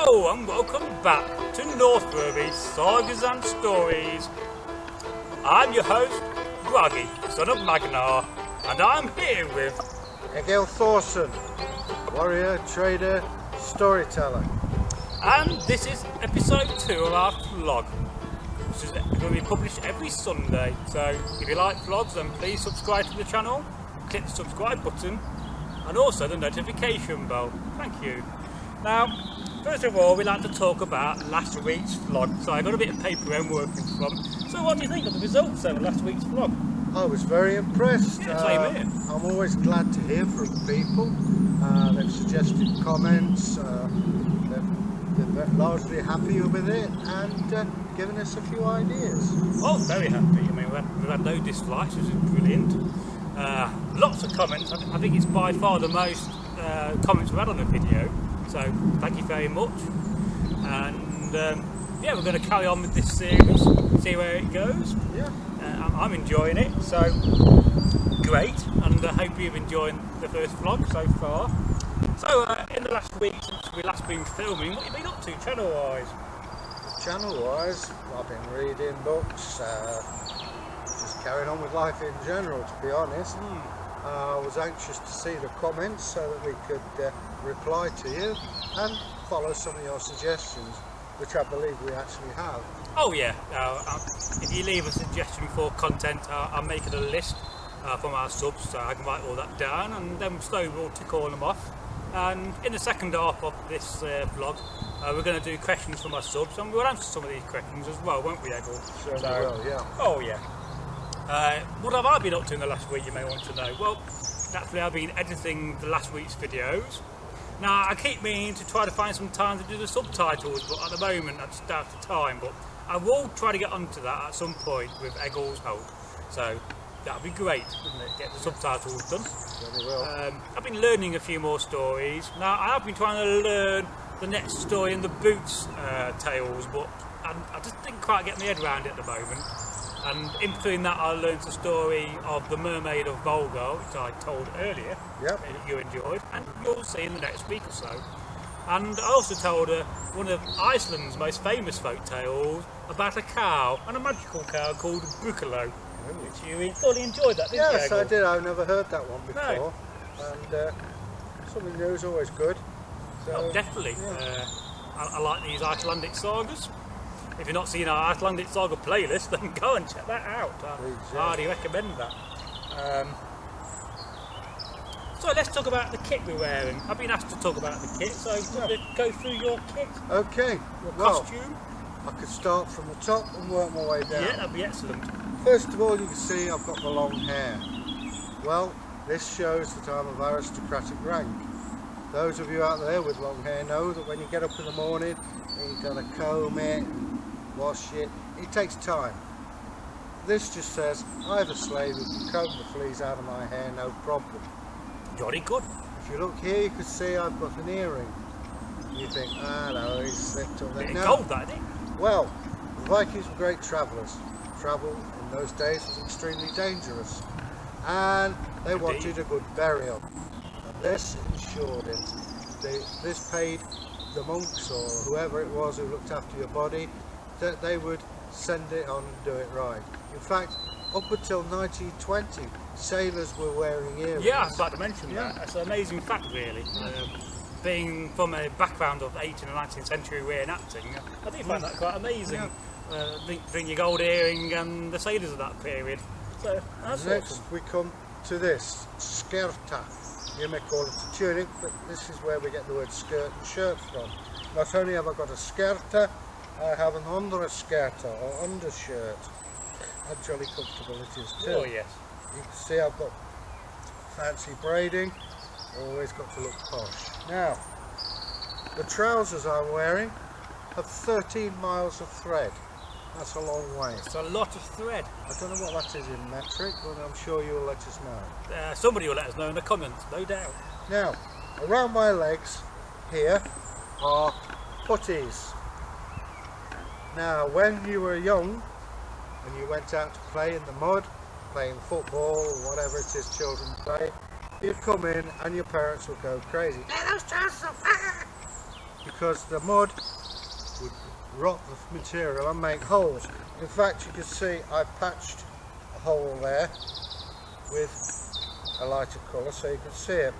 Hello and welcome back to Northworthy Sagas and Stories. I'm your host, Groggy, son of Magnar, and I'm here with Egil Thorson, warrior, trader, storyteller. And this is episode 2 of our vlog, which is going to be published every Sunday. So if you like vlogs, then please subscribe to the channel, click the subscribe button, and also the notification bell. Thank you. Now, first of all, we'd like to talk about last week's vlog. So I got a bit of paper I'm working from. So what do you think of the results of last week's vlog? I was very impressed. Yeah, same here. I'm always glad to hear from people. They've suggested comments. They're largely happy with it and given us a few ideas. Oh, very happy. I mean, we've had no dislikes, which is brilliant. Lots of comments. I think it's by far the most comments we've had on a video. So thank you very much. And yeah, we're going to carry on with this series, see where it goes. Yeah. I'm enjoying it, so great. And I hope you've enjoyed the first vlog so far. So in the last week since we last been filming, what have you been up to channel-wise? Channel-wise, I've been reading books, just carrying on with life in general, to be honest. I was anxious to see the comments so that we could reply to you and follow some of your suggestions, which I believe we actually have. Oh yeah, if you leave a suggestion for content, I'll make it a list from our subs, so I can write all that down, and then slowly we'll tick all them off. And in the second half of this vlog, we're going to do questions from our subs, and we'll answer some of these questions as well, won't we, Egil? Certainly will, yeah. Oh yeah. What have I been up to in the last week, you may want to know? Well, naturally I've been editing the last week's videos. Now, I keep meaning to try to find some time to do the subtitles, but at the moment I just don't have the time. But I will try to get onto that at some point with Egil's help. So that'll be great, wouldn't it? Get the subtitles done. Certainly will. I've been learning a few more stories. Now, I have been trying to learn the next story in the Boots tales, but I just didn't quite get my head around it at the moment. And in between that, I learned the story of the Mermaid of Volga, which I told earlier, Yep. that you enjoyed, and you'll see in the next week or so. And I also told one of Iceland's most famous folk tales about a cow, and a magical cow called Bukalo, which you fully enjoyed that, didn't you, Yes, Egil? I did. I've never heard that one before. No. And something new is always good. So, Oh, definitely. yeah. I like these Icelandic sagas. If you've not seen our Icelandic saga playlist, then go and check that out. Please, I yeah. highly recommend that. So let's talk about the kit we're wearing. I've been asked to talk about the kit, so let's go through your kit, Okay, your well, costume. I could start from the top and work my way down. Yeah, that'd be excellent. First of all, you can see I've got the long hair. Well, this shows that I'm of aristocratic rank. Those of you out there with long hair know that when you get up in the morning, you've got to comb it, wash it. It takes time. This just says, I have a slave who can comb the fleas out of my hair, no problem. Jolly good. If you look here, you can see I've got an earring. You think, no, he's slipped on Bit that. of gold, that, isn't it? Well, the Vikings were great travellers. Travel in those days was extremely dangerous, and they wanted a good burial. And this ensured it. This paid the monks or whoever it was who looked after your body that they would send it on and do it right. In fact, up until 1920, sailors were wearing earrings. Yeah, I was about to mention Yeah. that. That's an amazing fact, really. Being from a background of 18th and 19th century reenacting, I do find that quite amazing. Bring your gold earring and the sailors of that period. So that's Next awesome. we come to this, skirta. You may call it a tunic, but this is where we get the word skirt and shirt from. Not only have I got a skirta, I have an underskirta or undershirt. And jolly comfortable it is too. Oh yes. You can see I've got fancy braiding, always got to look posh. Now, the trousers I'm wearing have 13 miles of thread. That's a long way. It's a lot of thread. I don't know what that is in metric, but I'm sure you'll let us know. Somebody will let us know in the comments, no doubt. Now, around my legs here are puttees. Now, when you were young and you went out to play in the mud, playing football or whatever it is children play, you'd come in and your parents would go crazy. because the mud would rot the material and make holes. In fact, you can see I've patched a hole there with a lighter colour so you can see it.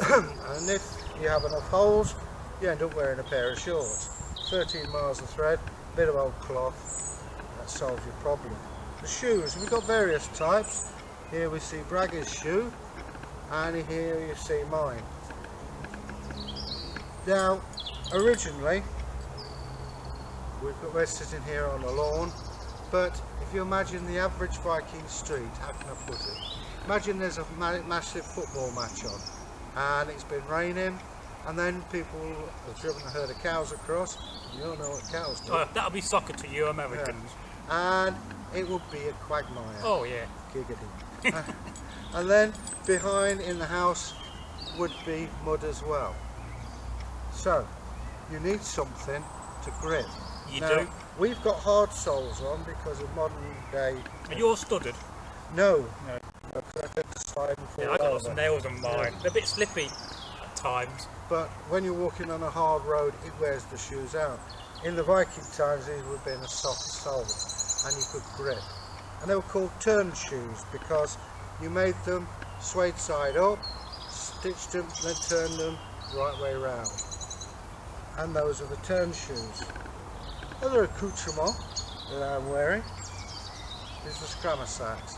And if you have enough holes, you end up wearing a pair of shorts. 13 miles of thread, bit of old cloth, that solves your problem. The shoes, we've got various types. Here we see Bragg's shoe, and here you see mine. Now, originally, we're sitting here on a lawn, but if you imagine the average Viking street, how can I put it? Imagine there's a massive football match on, and it's been raining, and then people have driven a herd of cows across. You all know what cows do. Oh, that'll be soccer to you Americans. Yeah. And it would be a quagmire. Oh yeah. Giggity. And then behind in the house would be mud as well. So you need something to grip. You now, do? We've got hard soles on because of modern day. Are you all studded? No. No. Because I did slide and fall Yeah, I got over. lots of nails on mine. Yeah. They're a bit slippy at times. But when you're walking on a hard road, it wears the shoes out. In the Viking times, these would have been a soft sole, and you could grip. And they were called turn shoes because you made them suede side up, stitched them, then turned them right way round. And those are the turn shoes. Other accoutrement that I'm wearing is the scrammer sacks.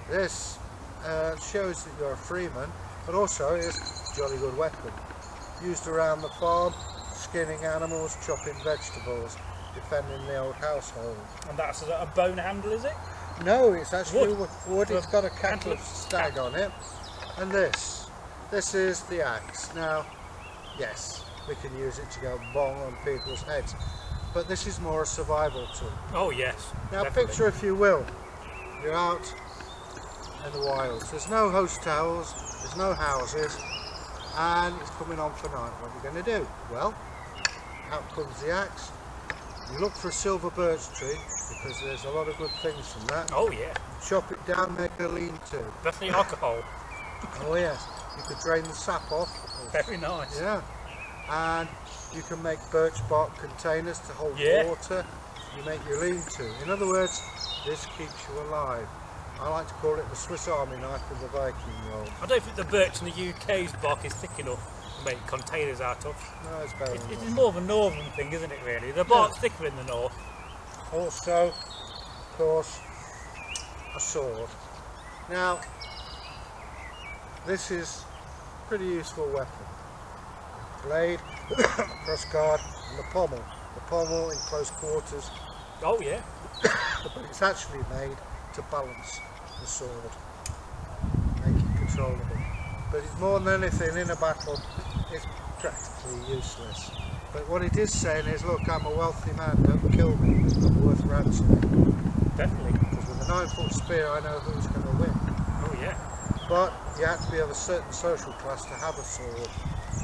This shows that you're a freeman, but also is a jolly good weapon. Used around the farm, skinning animals, chopping vegetables, defending the old household. And that's a bone handle, is it? No, it's actually wood. It's got a Antler cattle stag on it. And this is the axe. Now, yes, we can use it to go bong on people's heads, but this is more a survival tool. Oh yes. Now definitely. picture, if you will, you're out in the wilds. There's no hotels, there's no houses, and it's coming on for night. What are you going to do? Well, out comes the axe. You look for a silver birch tree because there's a lot of good things from that. Oh yeah. Chop it down, make a lean-to. Definitely alcohol. Oh yes, you could drain the sap off. Very nice. Yeah, and you can make birch bark containers to hold Yeah. water. You make your lean-to. In other words, this keeps you alive. I like to call it the Swiss Army knife of the Viking world. I don't think the birch in the UK's bark is thick enough to make containers out of. No, it's better It's than that. more of a northern thing, isn't it really? The bark's thicker in the north. Also, of course, a sword. Now, this is a pretty useful weapon. Blade, cross guard, and the pommel. The pommel in close quarters, Oh yeah. but it's actually made to balance the sword, make it controllable. But it's more than anything in a battle, it's practically useless. But what it is saying is, look, I'm a wealthy man, don't kill me, I'm worth ransoming. Definitely. Because with a 9-foot spear, I know who's going to win. Oh yeah. But you have to be of a certain social class to have a sword,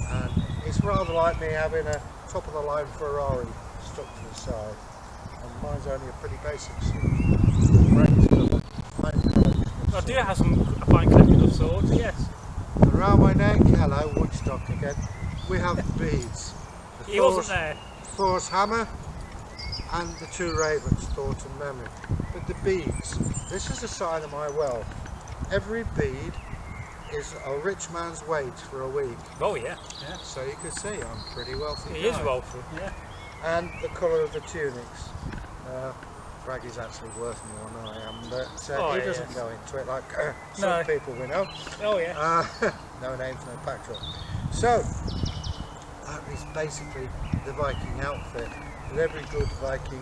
and it's rather like me having a top-of-the-line Ferrari stuck to the side, and mine's only a pretty basic suit. Frank's got a fine collection of I do swords. have a fine collection of swords, yes. Around my neck, hello, Woodstock again, we have beads. The He wasn't there. Thor's hammer and the two ravens, thought and memory. But the beads, this is a sign of my wealth. Every bead is a rich man's wage for a week. Oh yeah. Yeah. So you can see I'm pretty wealthy. He is guy. wealthy. Yeah. And the colour of the tunics. Braggy's actually worth more than I am, but he doesn't go into it like some No. people we know. Oh yeah. No names, no backdrop. So, that is basically the Viking outfit that every good Viking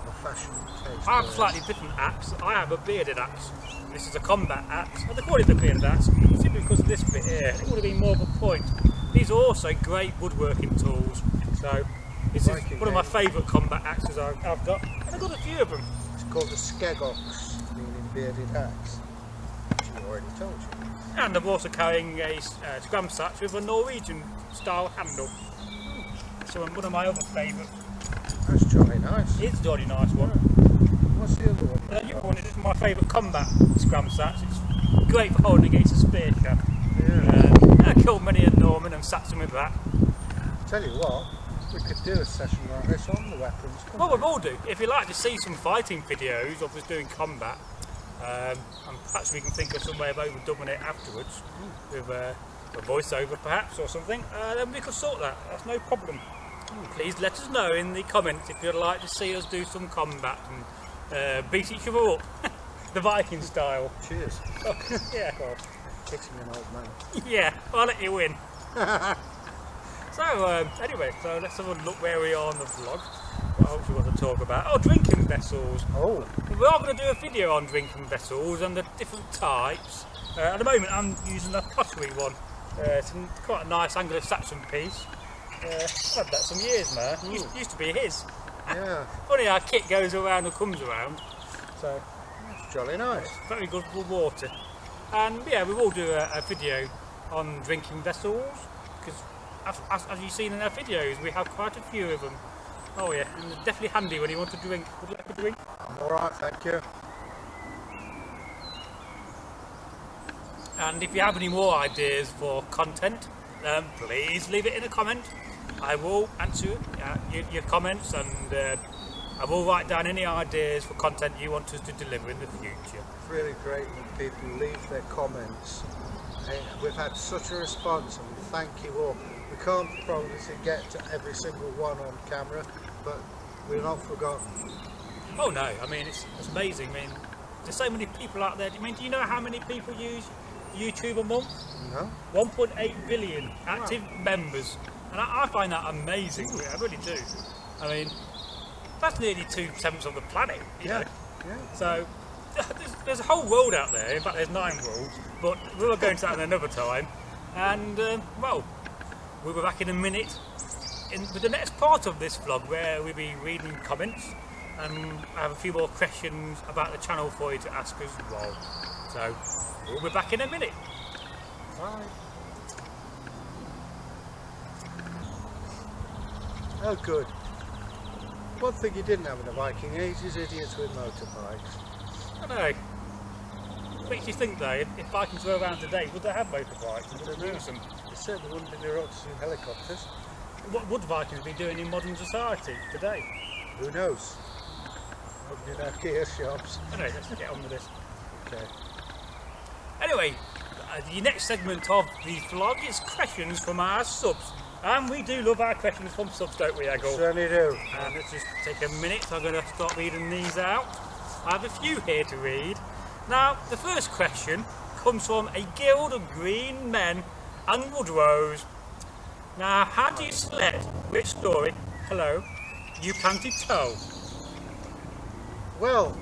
of fashion taste I have a wears. slightly different axe. I have a bearded axe. This is a combat axe. And they call it the bearded axe simply because of this bit here. It would have been more of a point. These are also great woodworking tools. So this is Viking one of my name. favourite combat axes I've got. And I've got a few of them. It's called the Skegox, meaning bearded axe, which I already told you. And I'm also carrying a scram satch with a Norwegian style handle. So one of my other favourite. That's jolly nice. It's a jolly nice one. What's the other one? The other one is my favourite combat scram satch. It's great for holding against a spear shaft. Yeah. I killed many a Norman and sacked him with that. Tell you what, We could do a session like this on the weapons. Well, we will do. If you'd like to see some fighting videos of us doing combat, and perhaps we can think of some way of overdubbing it afterwards with a voiceover perhaps or something, then we could sort that. That's no problem. Please let us know in the comments if you'd like to see us do some combat and beat each other up. The Viking style. Cheers. Yeah. God, hitting an old man. Yeah, I'll let you win. So, anyway, so let's have a look where we are on the vlog. What else we want to talk about? Oh, drinking vessels. Oh. We are going to do a video on drinking vessels and the different types. At the moment I'm using a pottery one. It's quite a nice Anglo-Saxon piece. I've had that some years now. Used to be his. Yeah. Funny how kit goes around and comes around. So, That's jolly nice. very good for water. And yeah, we will do a video on drinking vessels, because as you've seen in our videos, we have quite a few of them. Oh yeah, and they're definitely handy when you want to drink. Would you like a drink? Alright, thank you. And if you have any more ideas for content, please leave it in a comment. I will answer your comments, and I will write down any ideas for content you want us to deliver in the future. It's really great when people leave their comments. We've had such a response, and we thank you all. We can't promise to get to every single one on camera, but we're not forgotten. Oh no, I mean it's amazing. I mean, there's so many people out there. I mean, do you know how many people use YouTube a month? No? 1.8 billion active members, and I find that amazing. I really do. I mean, that's nearly 2/7 of the planet. You know? Yeah. So there's a whole world out there. In fact, there's 9 worlds, but we'll go into that another time. And well, we'll be back in a minute with the next part of this vlog, where we'll be reading comments, and I have a few more questions about the channel for you to ask as well. So we'll be back in a minute. Bye. Oh, good. One thing you didn't have in the Viking age is idiots with motorbikes. I know. Makes you think though, if Vikings were around today, would they have motorbikes? Would they use them? They certainly wouldn't be near up to helicopters. What would Vikings be doing in modern society today? Who knows? Opening our gear shops. Anyway, let's get on with this. Okay. Anyway, the next segment of the vlog is questions from our subs. And we do love our questions from subs, don't we, Eggle? Certainly do. And let's just take a minute. I'm going to start reading these out. I have a few here to read. Now, the first question comes from a guild of green men and woodrows. Now, how do you select which story, hello, you plan to tell? Well,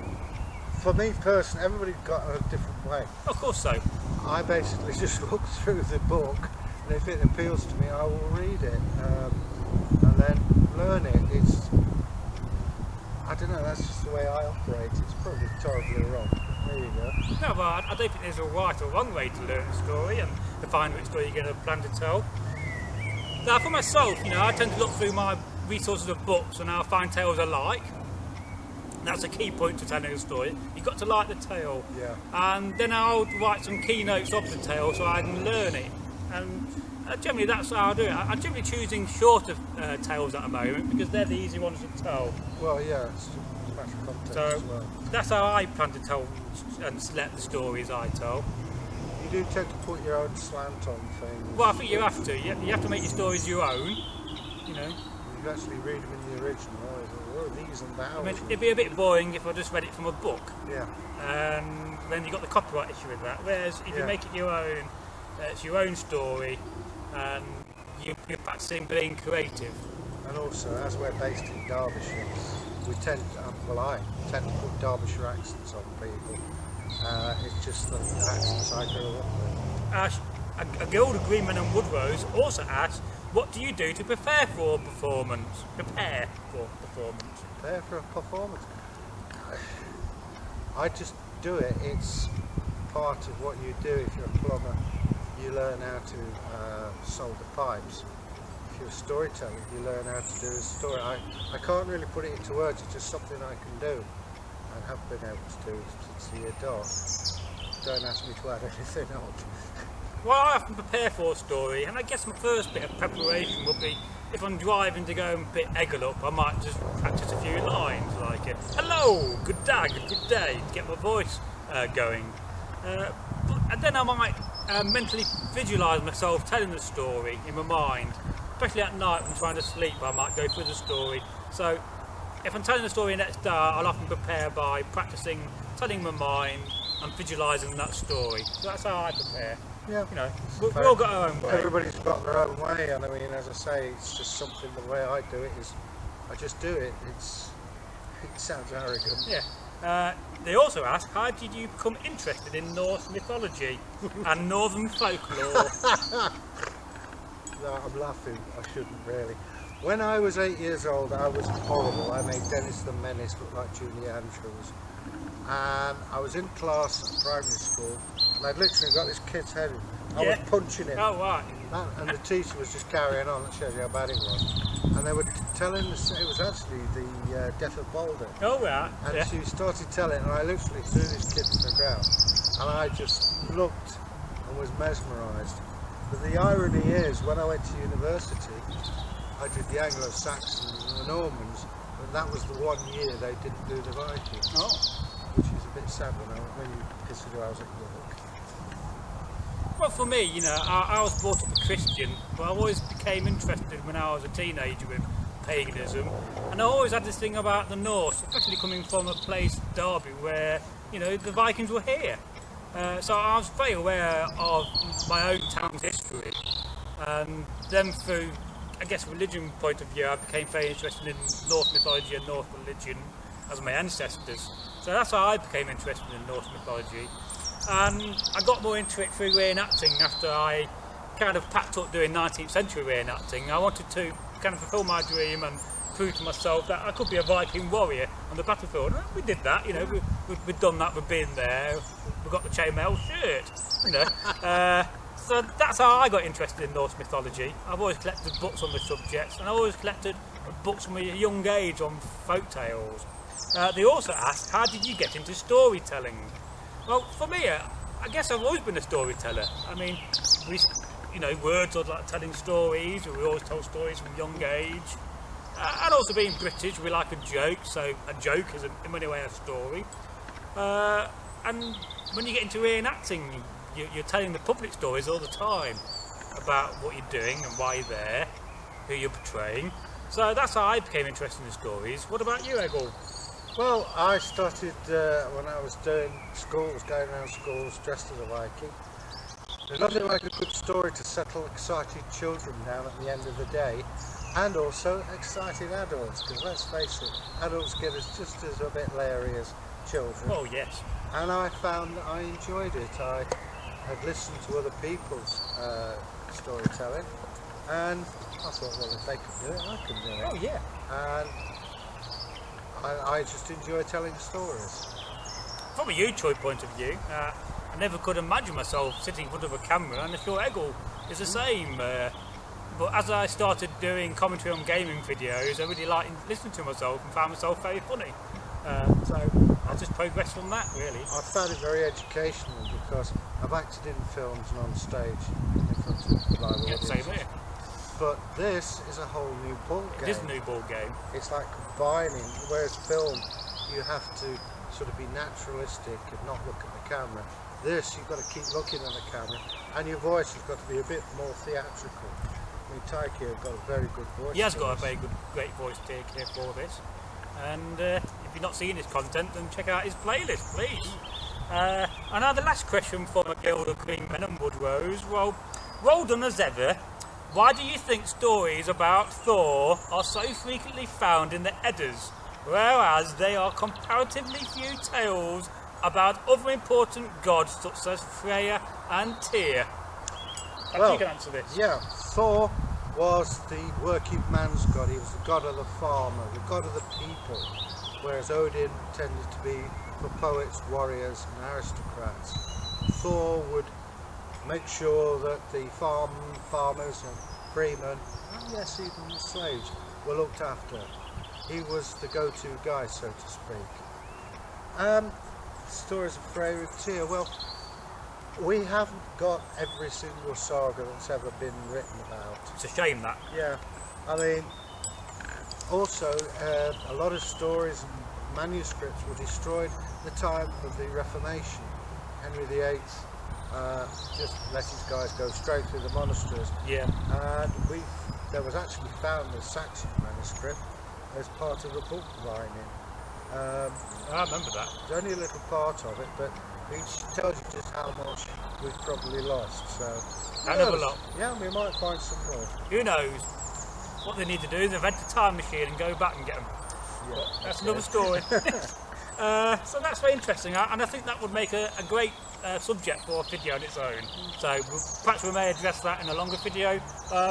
for me personally, everybody's got a different way. Of course so. I basically just look through the book, and if it appeals to me, I will read it and then learn it. I don't know, that's just the way I operate. It's probably terribly wrong. There you go. No, but I don't think there's a right or wrong way to learn a story and to find which story you're going to plan to tell. Now, for myself, you know, I tend to look through my resources of books and I'll find tales I like. That's a key point to telling a story. You've got to like the tale. Yeah. And then I'll write some keynotes of the tale so I can learn it. And generally that's how I do it. I'm generally choosing shorter tales at the moment because they're the easy ones to tell. Well, yeah, it's a matter of context So as well. that's how I plan to tell and select the stories I tell. You do tend to put your own slant on things. Well, I think you have to. You have to make your stories your own. You know. You actually read them in the original. These and that. I mean, it'd be a bit boring if I just read it from a book. Yeah. And then you got the copyright issue with that. Whereas if you make it your own, it's your own story, and you're practicing being creative. And also, as we're based in Derbyshire, we tend, I tend to put Derbyshire accents on people. It's just the accents I grew up with. A guild of green men and woodrows also asks, what do you do to prepare for a performance? Prepare for performance. Prepare for a performance. I just do it. It's part of what you do. If you're a plumber, you learn how to solder pipes. If you're a storyteller, you learn how to do a story. I can't really put it into words. It's just something I can do and have been able to do since the year dark. Don't ask me to add anything on. Well, I often prepare for a story, and I guess my first bit of preparation would be if I'm driving to go and pick Eggle up, I might just practice a few lines like hello, good day, good day, to get my voice going. And then I might mentally visualise myself telling the story in my mind, especially at night when I'm trying to sleep. I might go through the story. So if I'm telling the story next day, I'll often prepare by practicing telling my mind and visualising that story. So that's how I prepare. Yeah. You know, we've all got our own way. Everybody's got their own way, and I mean, as I say, it's just something. The way I do it is, I just do it. It sounds arrogant. Yeah. They also ask, how did you become interested in Norse mythology and northern folklore? No, I'm laughing. I shouldn't really. When I was 8 years old, I was horrible. I made Dennis the Menace look like Julie Andrews. And I was in class at primary school, and I'd literally got this kid's head. I was punching him. Oh, right. And the teacher was just carrying on. That shows you how bad it was. And they were telling us it was actually the death of Balder. Oh, right. And she started telling, and I literally threw this kid to the ground. And I just looked and was mesmerised. But the irony is, when I went to university, I did the Anglo-Saxons and the Normans, and that was the 1 year they didn't do the Vikings. Oh. Which is a bit sad when you consider I was at York. Well, for me, you know, I was brought up a Christian, but I always became interested when I was a teenager with paganism, and I always had this thing about the Norse, especially coming from a place, Derby, where, you know, the Vikings were here. So I was very aware of my own town's history, and then through, I guess, religion point of view, I became very interested in Norse mythology and Norse religion as my ancestors. So that's how I became interested in Norse mythology. And I got more into it through reenacting after I kind of packed up doing 19th century reenacting. I wanted to kind of fulfil my dream and prove to myself that I could be a Viking warrior on the battlefield. And we did that, you know, we've done that, we've been there, we've got the chainmail shirt, you know. So that's how I got interested in Norse mythology. I've always collected books on the subjects, and I've always collected books from a young age on folk tales. They also asked, how did you get into storytelling? Well, for me, I guess I've always been a storyteller. I mean, you know, words are like telling stories. We always tell stories from a young age. And also being British, we like a joke, so a joke is in many ways a story. And when you get into reenacting, you're telling the public stories all the time about what you're doing and why you're there, who you're portraying. So that's how I became interested in stories. What about you, Eggle? Well, I started when I was doing schools, going around schools dressed as a Viking. There's nothing like a good story to settle excited children down at the end of the day, and also excited adults, because let's face it, adults get us just as a bit leery as children. Oh, yes. And I found that I enjoyed it. I had listened to other people's storytelling, and I thought, well, if they can do it, I can do it. Oh, yeah. And I just enjoy telling stories. From a YouTube point of view, I never could imagine myself sitting in front of a camera, and I'm sure Eggle is the same. But as I started doing commentary on gaming videos, I really liked listening to myself and found myself very funny. So I just progressed from that, really. I found it very educational because I've acted in films and on stage in front of live audiences. Same here. But this is a whole new ball game. It is a new ball game. It's like combining, whereas film, you have to sort of be naturalistic and not look at the camera. This, you've got to keep looking at the camera, and your voice has got to be a bit more theatrical. I mean, Taiki has got a very good voice. He has got a very good, great voice take here for this. And if you've not seen his content, then check out his playlist, please. And now the last question from a Guild of Green Men and Woodrose. Well done as ever. Why do you think stories about Thor are so frequently found in the Eddas, whereas there are comparatively few tales about other important gods such as Freya and Tyr? Well, you can answer this. Yeah, Thor was the working man's god. He was the god of the farmer, the god of the people, whereas Odin tended to be for poets, warriors and aristocrats. Thor would make sure that the farmers and freemen, and yes, even the slaves, were looked after. He was the go-to guy, so to speak. Stories of Freya and Tyr. Well, we haven't got every single saga that's ever been written about. It's a shame that. Yeah, I mean, also a lot of stories and manuscripts were destroyed at the time of the Reformation. Henry VIII just let his guys go straight through the monasteries. Yeah. And there was actually found a Saxon manuscript as part of a book lining. I remember that. There's only a little part of it, but it tells you just how much we've probably lost. So, Hell of a lot. Yeah, we might find some more. Who knows? What they need to do is invent a time machine and go back and get them. Yeah, But that's another story. So that's very interesting, and I think that would make a great subject for a video on its own. So perhaps we may address that in a longer video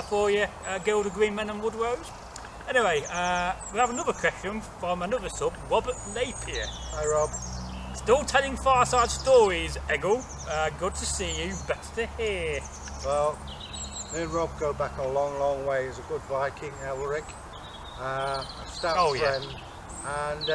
for you, Gilda Greenmen and Woodrose. Anyway, we have another question from another sub, Robert Napier. Hi Rob. Still telling fireside stories, Eggle. Good to see you, better to hear. Well, me and Rob go back a long, long way. He's a good Viking, Elric. A stout friend. And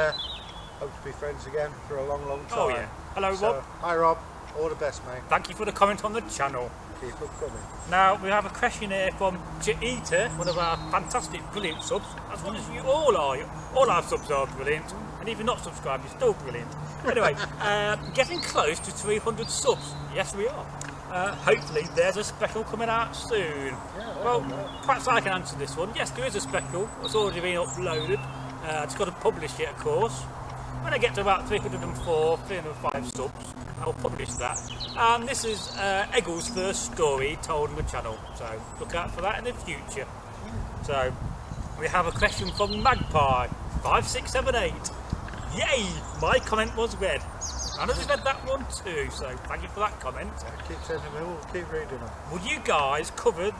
hope to be friends again for a long, long time. Oh yeah. Hello Rob. Hi Rob. All the best, mate. Thank you for the comment on the channel. Keep them coming. Now we have a question here from Cheetah, one of our fantastic, brilliant subs. As well as you all are. All our subs are brilliant. And if you're not subscribed, you're still brilliant. Anyway, getting close to 300 subs. Yes, we are. Hopefully there's a special coming out soon. Yeah, well, perhaps I can answer this one. Yes, there is a special. It's already been uploaded. Just got to publish it, of course. When I get to about 304, 305 subs, I'll publish that. And this is Eggle's first story told on the channel, so look out for that in the future. So we have a question from Magpie 5678. Yay! My comment was read. And I just read that one too, so thank you for that comment. Keep sending them, we'll keep reading them. Would you guys cover,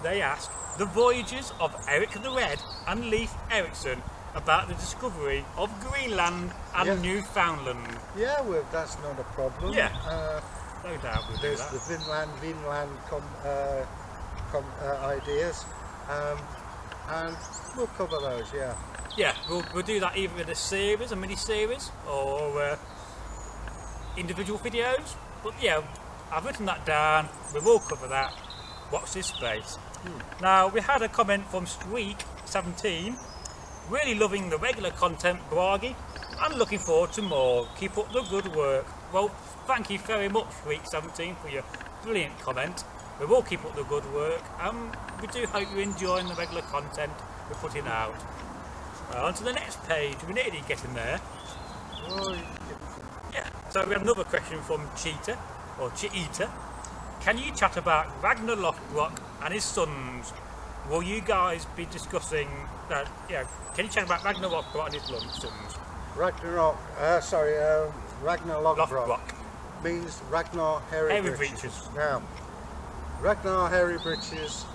they asked, the voyages of Eric the Red and Leif Erikson about the discovery of Greenland and Newfoundland? Yeah, well, that's not a problem. Yeah, no doubt we'll do there's that. the Vinland ideas, and we'll cover those, yeah. Yeah, we'll do that either in a series, a mini-series, or individual videos. But yeah, I've written that down, we will cover that. Watch this space. Now, we had a comment from Streak17. Really loving the regular content, Bragi, and looking forward to more. Keep up the good work. Well, thank you very much, Week17, for your brilliant comment. We will keep up the good work, and we do hope you're enjoying the regular content we're putting out. On to the next page, we're nearly getting there. Yeah, so we have another question from Cheetah, or Cheetah. Can you chat about Ragnar Lothbrok and his sons? Will you guys be discussing can you chat about Ragnar Lothbrok and his sons? Ragnar Lothbrok means Ragnar Hairy Breeches. Now, Ragnar Hairy Breeches,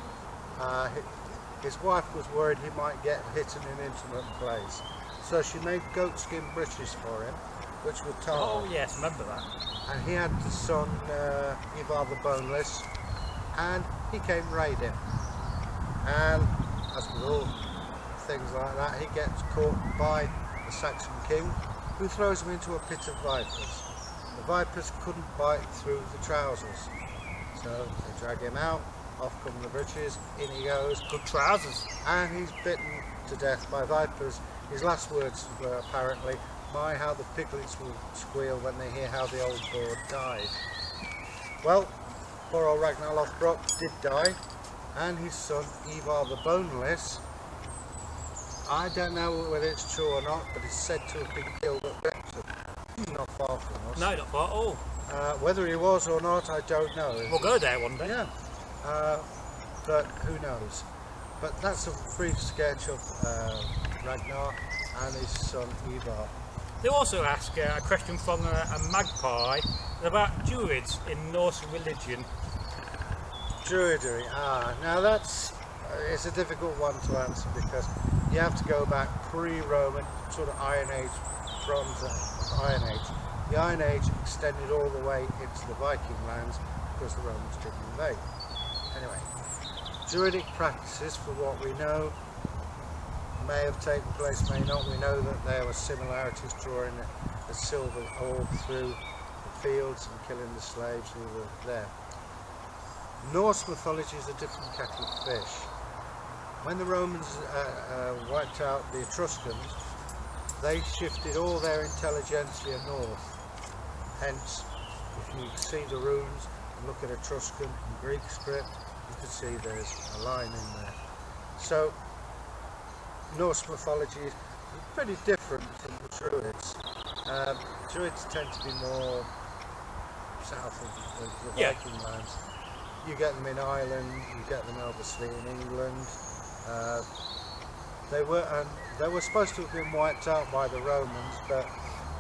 his wife was worried he might get hit in an intimate place, so she made goatskin breeches for him, which were tarred. Oh yes, remember that. And he had the son Ivar the Boneless, and he came raiding. And as with all things like that, he gets caught by the Saxon king, who throws him into a pit of vipers. The vipers couldn't bite through the trousers, so they drag him out. Off come the breeches, in he goes. Good trousers. And he's bitten to death by vipers. His last words were apparently, "My, how the piglets will squeal when they hear how the old bird died." Well, poor old Ragnar Lothbrok did die, and his son Ivar the Boneless, I don't know whether it's true or not, but it's said to have been killed at Wrexham. He's not far from us. No, not far at all. Whether he was or not, I don't know. We'll go there one day. Yeah, but who knows? But that's a brief sketch of Ragnar and his son Ivar. They also ask a question from a magpie about Druids in Norse religion. Druidry, now that's it's a difficult one to answer because you have to go back pre-Roman, sort of Iron Age, Bronze Iron Age. The Iron Age extended all the way into the Viking lands because the Romans didn't invade. Anyway, Druidic practices, for what we know, may have taken place, may not. We know that there were similarities drawing a silver orb through the fields and killing the slaves who were there. Norse mythology is a different kettle of fish. when the Romans wiped out the Etruscans, they shifted all their intelligentsia north. Hence, if you see the runes and look at Etruscan and Greek script, you can see there's a line in there. So Norse mythology is pretty different from the Druids. Druids tend to be more south of the Viking lands. You get them in Ireland, you get them obviously in England. They were supposed to have been wiped out by the Romans, but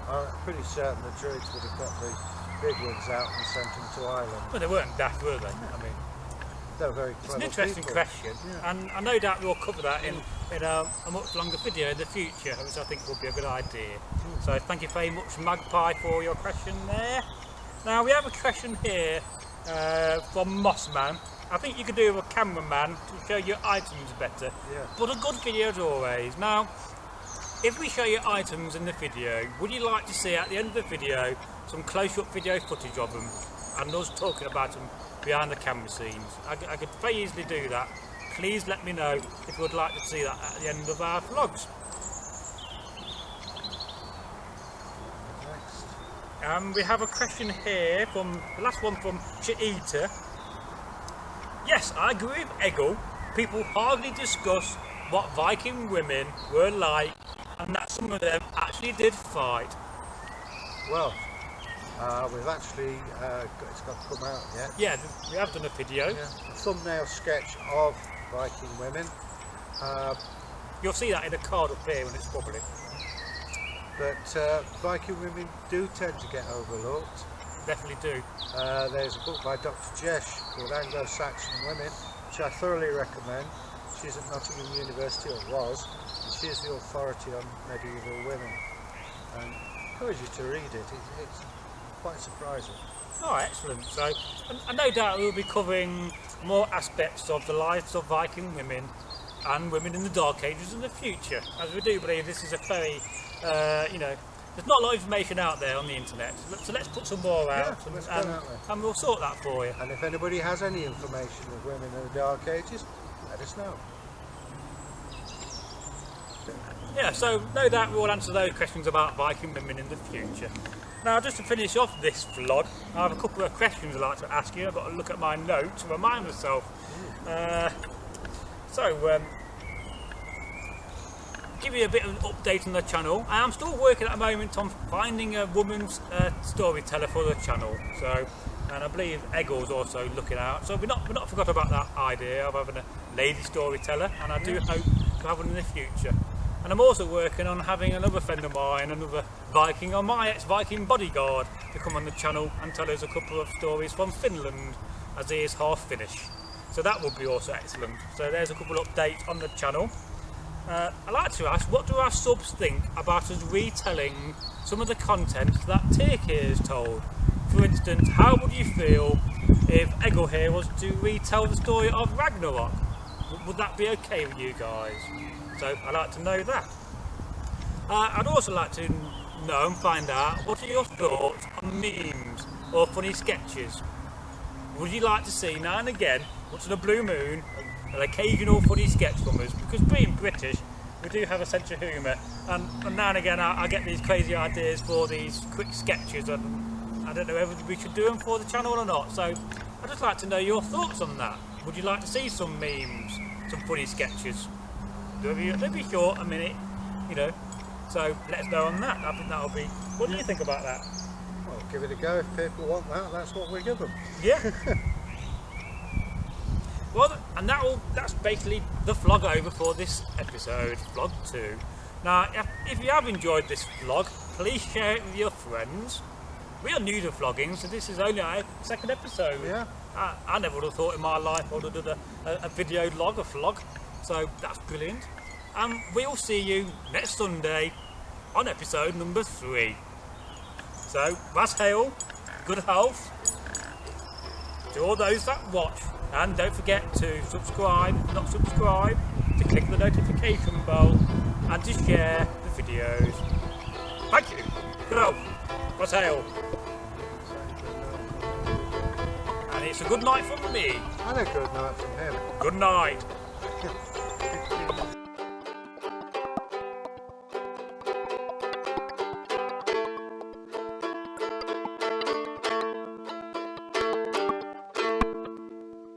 I'm pretty certain the Druids would have got the bigwigs out and sent them to Ireland. Well, they weren't daft, were they? I mean, they're very it's clever an interesting people. question, Yeah. and I no doubt we'll cover that in a much longer video in the future, which I think will be a good idea. So thank you very much, Magpie, for your question there. Now we have a question here from Mossman. I think you could do a cameraman to show your items better, but a good video as always. Now, if we show you items in the video, would you like to see at the end of the video some close-up video footage of them and us talking about them behind the camera scenes? I could very easily do that. Please let me know if you would like to see that at the end of our vlogs. We have a question here from the last one from Cheetah. Yes, I agree with Eggle. People hardly discuss what Viking women were like, and that some of them actually did fight. Well, we've actually it's got to come out yet. Yeah, we have done a video. Yeah. A thumbnail sketch of Viking women. You'll see that in a card up here when it's public. But Viking women do tend to get overlooked. Definitely do. There's a book by Dr. Jesh called Anglo-Saxon Women, which I thoroughly recommend. She's at Nottingham University, or was, and she's the authority on medieval women. And I encourage you to read it. It's quite surprising. Oh, excellent. So, and no doubt we'll be covering more aspects of the lives of Viking women and women in the Dark Ages in the future, as we do believe this is a very, there's not a lot of information out there on the internet, so let's put some more out, and we'll sort that for you. And if anybody has any information of women in the Dark Ages, let us know. Yeah, so no doubt we'll answer those questions about Viking women in the future. Now, just to finish off this vlog, I have a couple of questions I'd like to ask you. I've got to look at my notes to remind myself. Give you a bit of an update on the channel. I am still working at the moment on finding a woman's storyteller for the channel. So, and I believe Eggle's also looking out. So we're not forgot about that idea of having a lady storyteller, and I do hope to have one in the future. And I'm also working on having another friend of mine, another Viking, or my ex-Viking bodyguard, to come on the channel and tell us a couple of stories from Finland, as he is half Finnish. So that would be also excellent. So there's a couple of updates on the channel. I'd like to ask, what do our subs think about us retelling some of the content that Tyrkir has told? For instance, how would you feel if Eggle here was to retell the story of Ragnarok? Would that be okay with you guys? So I'd like to know that. I'd also like to know and find out, what are your thoughts on memes or funny sketches? Would you like to see now and again, once in a blue moon, an occasional funny sketch from us? Because being British, we do have a sense of humour, and now and again I get these crazy ideas for these quick sketches, and I don't know whether we should do them for the channel or not. So I'd just like to know your thoughts on that. Would you like to see some memes, some funny sketches? They'll be short, a minute, so let us know on that. I think that'll be, what do you think about that? Well, give it a go. If people want that, that's what we give them. Yeah. Well, and that's basically the vlog over for this episode, vlog 2. Now, if you have enjoyed this vlog, please share it with your friends. We are new to vlogging, so this is only our second episode. Yeah. I never would have thought in my life I would have done a video log, a vlog. So that's brilliant. And we'll see you next Sunday on episode number 3. So, was hail, good health to all those that watch. And don't forget to subscribe, if not subscribe, to click the notification bell and to share the videos. Thank you. Good health. Was hail. And it's a good night from me. And a good night from him. Good night.